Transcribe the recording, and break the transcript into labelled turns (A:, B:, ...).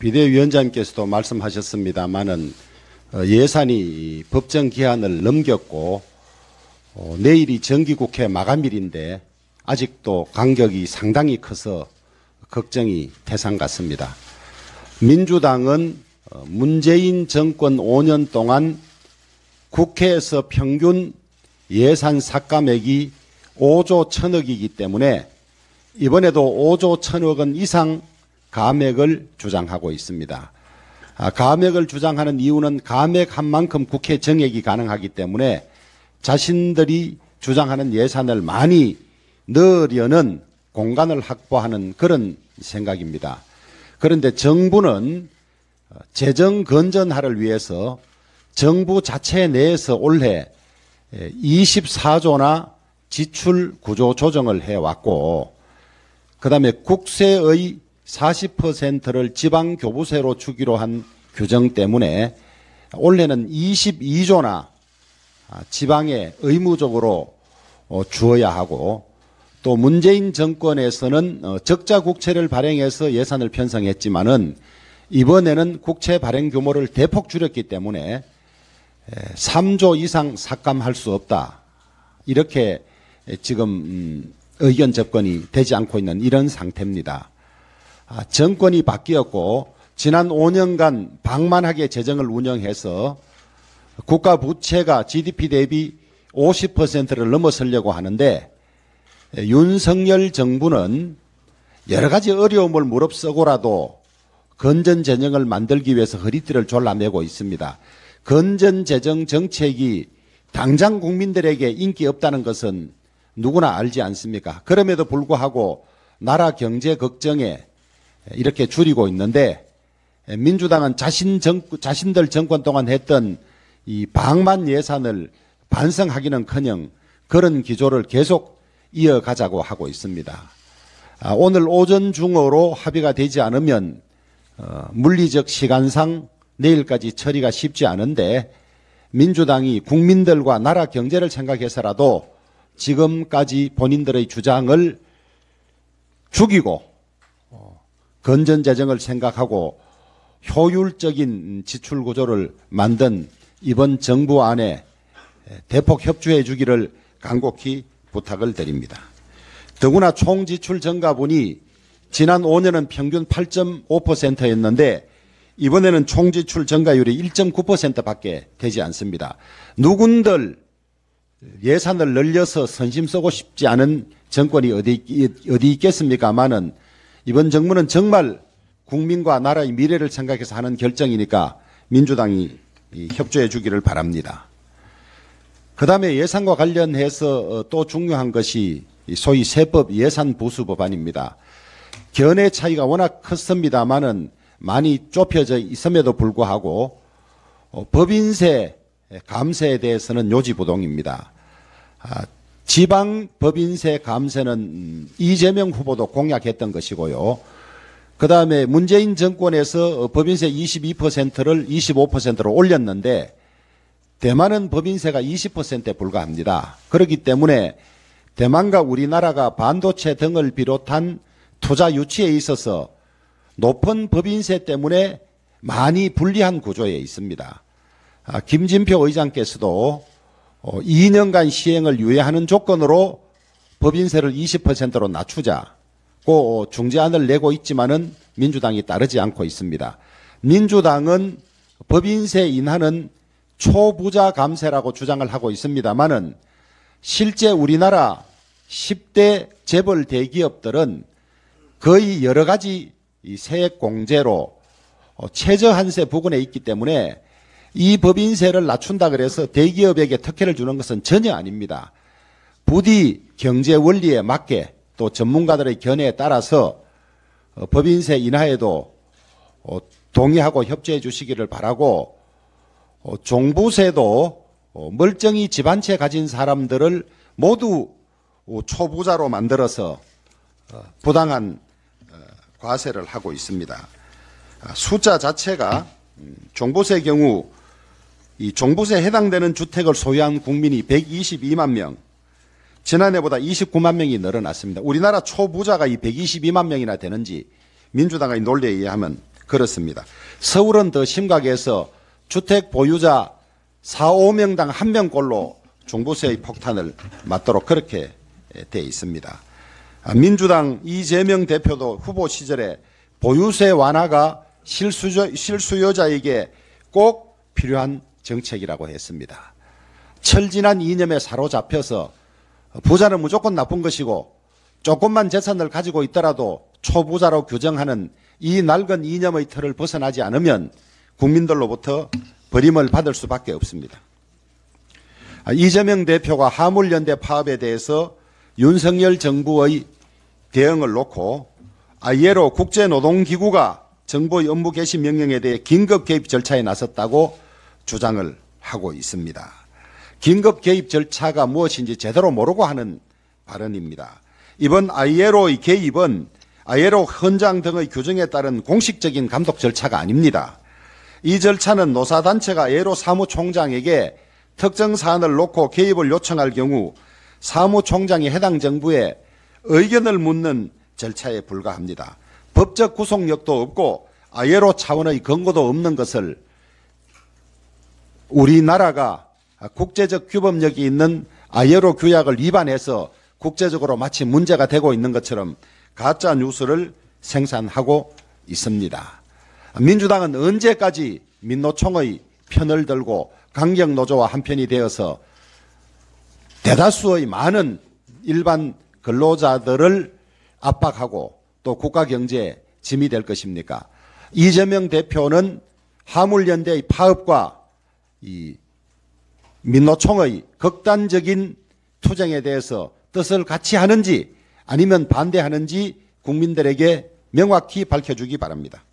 A: 비대위원장님께서도 말씀하셨습니다마는 예산이 법정 기한을 넘겼고 내일이 정기국회 마감일인데 아직도 간격이 상당히 커서 걱정이 태산 같습니다. 민주당은 문재인 정권 5년 동안 국회에서 평균 예산 삭감액이 5조 1천억이기 때문에 이번에도 5조 1천억 원 이상 감액을 주장하고 있습니다. 감액을 주장하는 이유는 감액한 만큼 국회 정액이 가능하기 때문에 자신들이 주장하는 예산을 많이 넣으려는 공간을 확보하는 그런 생각입니다. 그런데 정부는 재정 건전화를 위해서 정부 자체 내에서 올해 24조나 지출 구조 조정을 해왔고, 그 다음에 국세의 40%를 지방교부세로 주기로 한 규정 때문에 올해는 22조나 지방에 의무적으로 주어야 하고, 또 문재인 정권에서는 적자 국채를 발행해서 예산을 편성했지만은 이번에는 국채 발행 규모를 대폭 줄였기 때문에 3조 이상 삭감할 수 없다. 이렇게 지금 의견 접근이 되지 않고 있는 이런 상태입니다. 정권이 바뀌었고 지난 5년간 방만하게 재정을 운영해서 국가 부채가 GDP 대비 50%를 넘어서려고 하는데 윤석열 정부는 여러 가지 어려움을 무릅쓰고라도 건전재정을 만들기 위해서 허리띠를 졸라매고 있습니다. 건전재정 정책이 당장 국민들에게 인기 없다는 것은 누구나 알지 않습니까? 그럼에도 불구하고 나라 경제 걱정에 이렇게 줄이고 있는데 민주당은 자신들 정권 동안 했던 이 방만 예산을 반성하기는커녕 그런 기조를 계속 이어가자고 하고 있습니다. 오늘 오전 중으로 합의가 되지 않으면 물리적 시간상 내일까지 처리가 쉽지 않은데 민주당이 국민들과 나라 경제를 생각해서라도 지금까지 본인들의 주장을 죽이고 건전재정을 생각하고 효율적인 지출 구조를 만든 이번 정부 안에 대폭 협조해 주기를 간곡히 부탁을 드립니다. 더구나 총지출 증가분이 지난 5년은 평균 8.5%였는데 이번에는 총지출 증가율이 1.9%밖에 되지 않습니다. 누군들 예산을 늘려서 선심 쓰고 싶지 않은 정권이 어디 있겠습니까마는 이번 정부는 정말 국민과 나라의 미래를 생각해서 하는 결정이니까 민주당이 협조해 주기를 바랍니다. 그 다음에 예산과 관련해서 또 중요한 것이 소위 세법 예산부수 법안입니다. 견해 차이가 워낙 컸습니다마는 많이 좁혀져 있음에도 불구하고 법인세 감세에 대해서는 요지부동입니다. 지방 법인세 감세는 이재명 후보도 공약했던 것이고요. 그 다음에 문재인 정권에서 법인세 22%를 25%로 올렸는데 대만은 법인세가 20%에 불과합니다. 그렇기 때문에 대만과 우리나라가 반도체 등을 비롯한 투자 유치에 있어서 높은 법인세 때문에 많이 불리한 구조에 있습니다. 김진표 의장께서도 2년간 시행을 유예하는 조건으로 법인세를 20%로 낮추자고 중재안을 내고 있지만은 민주당이 따르지 않고 있습니다. 민주당은 법인세 인하는 초부자 감세라고 주장을 하고 있습니다만은 실제 우리나라 10대 재벌 대기업들은 거의 여러 가지 이 세액 공제로 최저한세 부근에 있기 때문에 이 법인세를 낮춘다 그래서 대기업에게 특혜를 주는 것은 전혀 아닙니다. 부디 경제 원리에 맞게 또 전문가들의 견해에 따라서 법인세 인하에도 동의하고 협조해 주시기를 바라고 종부세도 멀쩡히 집안채 가진 사람들을 모두 초부자로 만들어서 부당한 과세를 하고 있습니다. 숫자 자체가 종부세 경우 이 종부세에 해당되는 주택을 소유한 국민이 122만 명, 지난해보다 29만 명이 늘어났습니다. 우리나라 초부자가 이 122만 명이나 되는지 민주당의 논리에 의하면 그렇습니다. 서울은 더 심각해서 주택 보유자 4, 5명당 1명꼴로 종부세의 폭탄을 맞도록 그렇게 돼 있습니다. 민주당 이재명 대표도 후보 시절에 보유세 완화가 실수요자에게 꼭 필요한 정책이라고 했습니다. 철진한 이념에 사로잡혀서 부자는 무조건 나쁜 것이고 조금만 재산을 가지고 있더라도 초부자로 규정하는 이 낡은 이념의 틀을 벗어나지 않으면 국민들로부터 버림을 받을 수밖에 없습니다. 이재명 대표가 화물연대 파업에 대해서 윤석열 정부의 대응을 놓고 ILO 국제노동기구가 정부의 업무 개시 명령에 대해 긴급 개입 절차에 나섰다고 주장을 하고 있습니다. 긴급 개입 절차가 무엇인지 제대로 모르고 하는 발언입니다. 이번 ILO의 개입은 ILO 헌장 등의 규정에 따른 공식적인 감독 절차가 아닙니다. 이 절차는 노사단체가 ILO 사무총장에게 특정 사안을 놓고 개입을 요청할 경우 사무총장이 해당 정부에 의견을 묻는 절차에 불과합니다. 법적 구속력도 없고 ILO 차원의 근거도 없는 것을 우리나라가 국제적 규범력이 있는 ILO 규약을 위반해서 국제적으로 마치 문제가 되고 있는 것처럼 가짜 뉴스를 생산하고 있습니다. 민주당은 언제까지 민노총의 편을 들고 강경노조와 한편이 되어서 대다수의 많은 일반 근로자들을 압박하고 또 국가 경제에 짐이 될 것입니까? 이재명 대표는 화물연대의 파업과 이 민노총의 극단적인 투쟁에 대해서 뜻을 같이 하는지 아니면 반대하는지 국민들에게 명확히 밝혀주기 바랍니다.